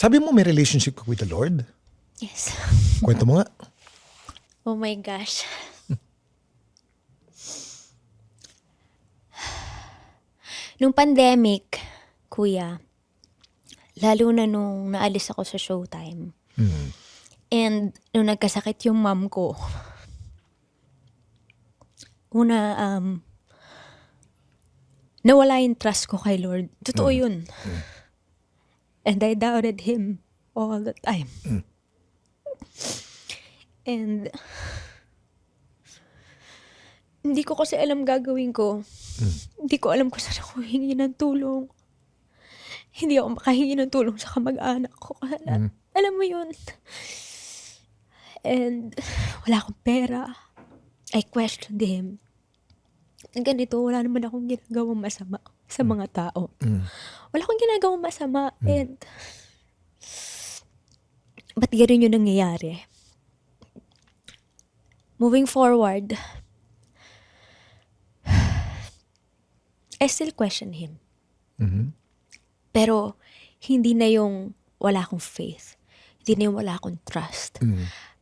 Sabi mo may relationship ka with the Lord? Yes. Kwento mo nga. Oh my gosh. Nung pandemic, kuya, lalo na nung naalis ako sa Showtime, and nung nagkasakit yung mom ko, nawala yung trust ko kay Lord. Totoo yun. And I doubted Him all the time. And hindi ko kasi alam gagawin ko. Hindi ko alam kung saan ako hingi ng tulong. Hindi ako makahingi ng tulong sa kamag-anak ko. Alam mo yun. And wala akong pera. I questioned Him. Ganito, wala naman akong ginagawang masama sa mga tao. Wala akong ginagawang masama. And ba't ganun yung nangyayari? Moving forward, I still question Him. Pero hindi na yung wala akong faith. Hindi na yung wala akong trust.